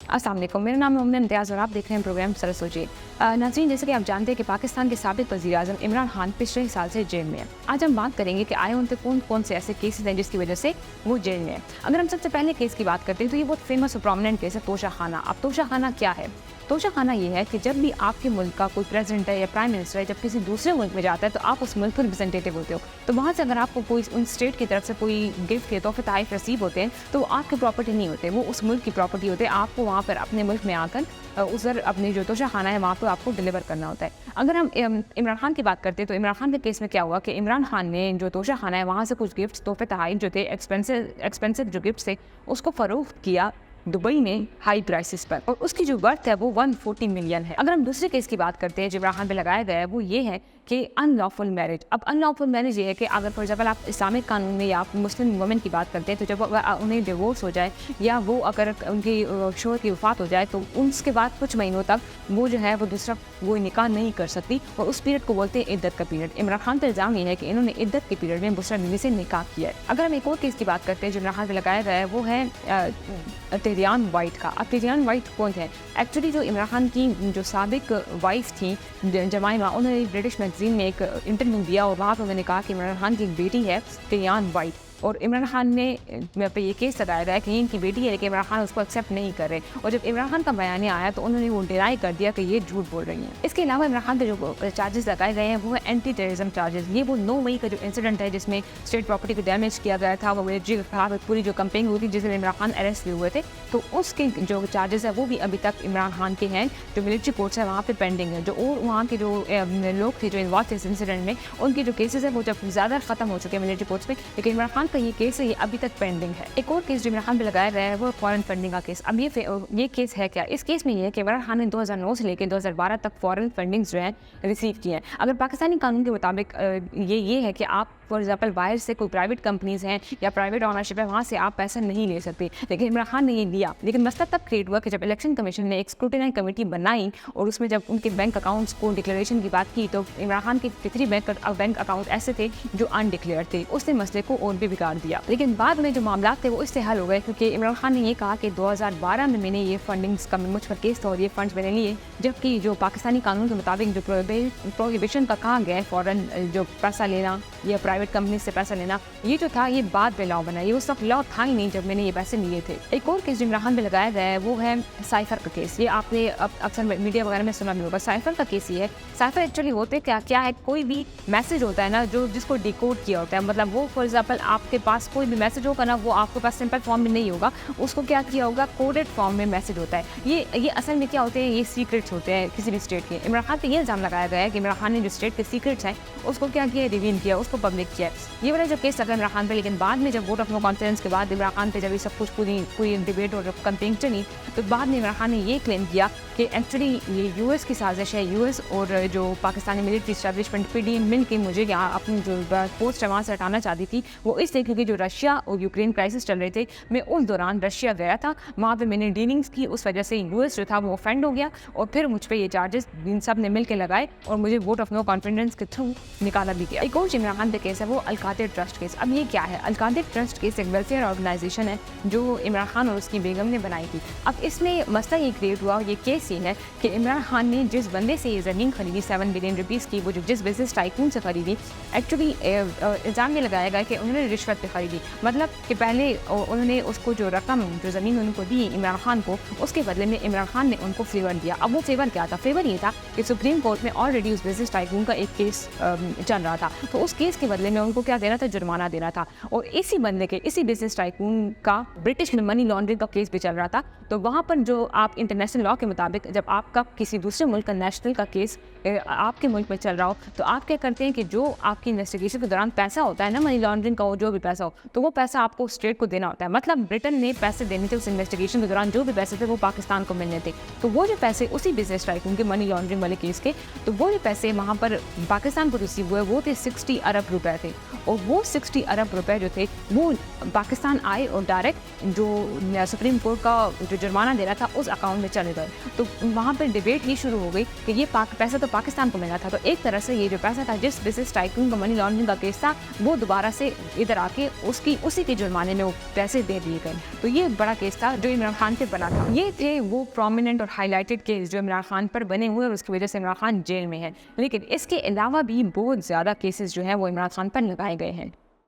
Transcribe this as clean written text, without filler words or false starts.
अस्सलाम वालेकुम, मेरा नाम है उम्मीद इम्तियाज़ और आप देख रहे हैं प्रोग्राम सरसोची। नाज़रीन, जैसे कि आप जानते हैं कि पाकिस्तान के साबिक़ वज़ीर-ए-आज़म इमरान खान पिछले साल से जेल में है। आज हम बात करेंगे कि आए उन पे कौन कौन से ऐसे केसेस हैं जिसकी वजह से वो जेल में है। अगर हम सबसे पहले केस की बात करते हैं तो ये बहुत फेमस और प्रोमिनेंट केस है तोशा खाना। अब तोशा खाना क्या है? तोशा खाना ये है कि जब भी आपके मुल्क का कोई प्रेसिडेंट है या प्राइम मिनिस्टर है जब किसी दूसरे मुल्क में जाता है तो आप उस मुल्क के रिप्रेजेंटेटिव होते हो। तो वहाँ से अगर आपको कोई उन स्टेट की तरफ से कोई गिफ्ट के तोहफे तोहफ़ रिसीव होते हैं तो वो आपकी प्रॉपर्टी नहीं होते, वो उस मुल्क की प्रॉपर्टी होते हैं। आपको वहाँ पर अपने मुल्क में आकर उधर अपनी जो तोशा खाना है वहाँ पर आपको डिलीवर करना होता है। अगर हम इमरान खान की बात करते हैं तो इमरान खान के केस में क्या हुआ कि इमरान खान ने जो तोशा खाना है वहाँ से कुछ गिफ्ट तोहफे तोहफ़ जो थे एक्सपेंसिव जो गिफ्ट थे उसको फ़रोख्त किया दुबई में हाई प्राइसेस पर, और उसकी जो वर्थ है वो 140 मिलियन है। अगर हम दूसरे केस की बात करते हैं जो इमरान खान पे लगाया गया है वो ये है कि अनलॉफुल मैरिज। अब अनलॉफुल मैरिज ये है कि अगर फॉर एग्जाम्पल आप इस्लामिक कानून में या आप मुस्लिम वुमेन की बात करते हैं तो जब उन्हें डिवोर्स हो जाए या वो अगर उनकी शोहर की वफात हो जाए तो उसके बाद कुछ महीनों तक वो जो है वो दूसरा वो निकाह नहीं कर सकती, और उस पीरियड को बोलते हैं इद्दत का पीरियड। इमरान खान पर इल्ज़ाम ये है कि इन्होंने इद्दत के पीरियड में दूसरा बीवी से निकाह किया है। अगर हम एक और केस की बात करते हैं जो इमरान खान पर लगाया गया है वो है टेरियान वाइट का। अब टेरियान वाइट कौन है? एक्चुअली जो इमरान खान की जो साबिक वाइफ थी जमाइमा, उन्होंने ब्रिटिश मैगजीन में एक इंटरव्यू दिया और वहाँ पर उन्होंने कहा कि इमरान खान की एक बेटी है टेरियान वाइट, और इमरान खान ने पे ये केस लगाया था कि इनकी बेटी है लेकिन इमरान खान उसको एक्सेप्ट नहीं कर रहे, और जब इमरान खान का बयान आया तो उन्होंने वो डिनाई कर दिया कि ये झूठ बोल रही हैं। इसके अलावा इमरान खान पे जो चार्जेस लगाए गए हैं वो है एंटी टेररिज्म चार्जेस। ये वो 9 मई का जो इंसिडेंट है जिसमें स्टेट प्रॉपर्टी को डैमेज किया गया था, वो मिलिट्री के खिलाफ पूरी जो कैंपेन हुई थी जिसमें इमरान खान अरेस्ट हुए हुए थे, तो उसके जो चार्जेस है वो भी अभी तक इमरान खान के हैं जो मिलिट्री कोर्ट्स है वहाँ पे पेंडिंग है। जो और वहाँ के जो लोग थे जो इन्वॉल्व थे इस इंसिडेंट में उनके जो केसेस है वो जब ज़्यादा खत्म हो चुके हैं मिलिट्री कोर्ट्स में, लेकिन इमरान खान का ये केस है ये अभी तक पेंडिंग है। एक और केस जो इमरान खान पे लगाया गया है वो फॉरेन फंडिंग का केस। अब ये केस है क्या? इस केस में ये है कि इमरान खान ने 2009 से लेकर 2012 तक फॉरेन फंडिंग्स जो है रिसीव किए हैं। अगर पाकिस्तानी कानून के मुताबिक ये है कि आप फॉर एग्जाम्पल बाहर से कोई प्राइवेट कंपनीज हैं या प्राइवेट ऑनरशिप है वहाँ से आप पैसा नहीं ले सकते, लेकिन इमरान खान ने ये लिया। लेकिन मसला तब क्रिएट हुआ कि जब इलेक्शन कमीशन ने एक स्क्रूटिनाइज कमेटी बनाई और उसमें जब उनके बैंक अकाउंट्स को डिक्लेरेशन की बात की तो इमरान खान के 3 बैंक अकाउंट ऐसे थे जो अनडिक्लेयर थे। उसने मसले को और भी बिगाड़ दिया, लेकिन बाद में जो मामला थे वो इससे हल हो गए क्योंकि इमरान खान ने ये कहा कि 2012 में मैंने ये फंडिंग्स का मुझ पर केस था और ये फंड्स मैंने लिए, जबकि जो पाकिस्तानी कानून के मुताबिक जो प्रोहिबिशन का कहा गया है फॉरेन जो पैसा लेना या प्राइवेट कंपनी से पैसा लेना, ये जो था ये बाद में लॉ बना, ये उस वक्त लॉ था ही नहीं जब मैंने ये पैसे लिए थे। एक और केस जो इमरान खान पे लगाया गया है वो है साइफर का केस। ये आपने अक्सर मीडिया वगैरह में सुना भी होगा। साइफर का केस ये है, साइफर एक्चुअली होते क्या है, कोई भी मैसेज होता है ना जो जिसको डिकोड किया होता है, मतलब वो फॉर एग्जाम्पल आपके पास कोई भी मैसेज होगा ना वो आपके पास सिंपल फॉर्म में नहीं होगा, उसको क्या किया होगा कोडेड फॉर्म में मैसेज होता है। ये असल में क्या होते हैं, ये सीक्रेट्स होते हैं किसी भी स्टेट के। इमरान खान पे ये इल्ज़ाम लगाया गया है कि इमरान खान ने जो स्टेट के सीक्रेट्स हैं उसको क्या किया, रिवील किया, उसको पब्लिक किया। ये वाला जो केस लगा इमरान खान पे, लेकिन बाद में जब वोट ऑफ नो कॉन्फिडेंस के बाद इमरान खान पे जब ये सब कुछ पूरी डिबेट और कंपेन चली तो बाद में इमरान खान ने ये क्लेम किया कि एक्चुअली ये यूएस की साजिश है, यूएस और जो पाकिस्तानी मिलिट्री इस्टेब्लिशमेंट पीडीएम मिल के मुझे यहाँ अपनी जो पोस्ट है वहाँ से हटाना चाहती थी। वो इसलिए क्योंकि जो रशिया और यूक्रेन क्राइसिस चल रहे थे, मैं उस दौरान रशिया गया था, वहाँ पे मैंने डीलिंग्स की, उस वजह से यूएस जो था वो ऑफेंड हो गया और फिर मुझ पर ये चार्जेस इन सब ने मिल के लगाए और मुझे वोट ऑफ नो कॉन्फिडेंस के थ्रू निकाला भी गया। एक और इमरान खान पे केस है वो अलकातिर ट्रस्ट केस। अब ये क्या है? अलकातिर ट्रस्ट केस एक वेलफेयर ऑर्गेनाइजेशन है जो इमरान खान और उसकी बेगम ने बनाई थी। अब इसमें मसला ये क्रिएट हुआ, ये केस ये है कि इमरान खान ने जिस बंदे से ये ज़मीन खरीदी 7 बिलियन रुपीज़ की, वो जो जिस बिजनेस टाइकून से खरीदी, एक्चुअली इल्ज़ाम ये लगाया गया कि उन्होंने रिश्वत पे खरीदी। मतलब कि पहले उन्होंने उसको जो रकम जो ज़मीन उनको दी इमरान खान को, उसके बदले में इमरान खान ने उनको फेवर दिया। अब वो फेवर क्या था? फेवर ये था कि सुप्रीम कोर्ट में ऑलरेडी उस बिजनेस टाइकून का एक केस चल रहा था, तो उस केस के बदले में उनको क्या देना था? जुर्माना देना था। और इसी बंदे के इसी बिजनेस टाइकून का ब्रिटिश में मनी लॉन्ड्रिंग का केस भी चल रहा था। तो वहाँ पर जो आप इंटरनेशनल लॉ के मुताबिक जब आपका किसी दूसरे मुल्क का नेशनल का केस आपके मुल्क में चल रहा हो तो आप क्या करते हैं कि जो आपकी इन्वेस्टिगेशन के दौरान पैसा होता है ना, मनी लॉन्ड्रिंग का हो जो भी पैसा हो, तो वो पैसा आपको स्टेट को देना होता है। मतलब ब्रिटेन ने पैसे देने थे उस इन्वेस्टिगेशन के दौरान, जो भी पैसे थे वो पाकिस्तान को मिलने थे। तो वो जो पैसे उसी बिजनेस टाइकून के मनी लॉन्ड्रिंग वाले केस के, तो वो जो पैसे वहाँ पर पाकिस्तान को रिसीव हुए वो थे 60 अरब रुपए थे, और वो 60 अरब रुपए जो थे वो पाकिस्तान आए और डायरेक्ट जो सुप्रीम कोर्ट का जो जुर्माना दे रहा था उस अकाउंट में चले गए। तो वहाँ पर डिबेट ही शुरू हो गई कि ये पैसा तो पाकिस्तान को मिला था। तो एक तरह से ये जो पैसा था, जिस बिजनेस टाइकून का मनी लॉन्ड्रिंग का केस था, वो दोबारा से इधर आके उसी के जुर्माने में वो पैसे दे दिए गए। तो ये बड़ा केस था जो इमरान खान पे बना था। ये थे वो प्रोमिनेंट और हाईलाइटेड केस जो इमरान खान पर बने हुए और उसकी वजह से इमरान खान जेल में है। लेकिन इसके अलावा भी बहुत ज़्यादा केसेस जो हैं वो इमरान खान पर लगाए गए हैं।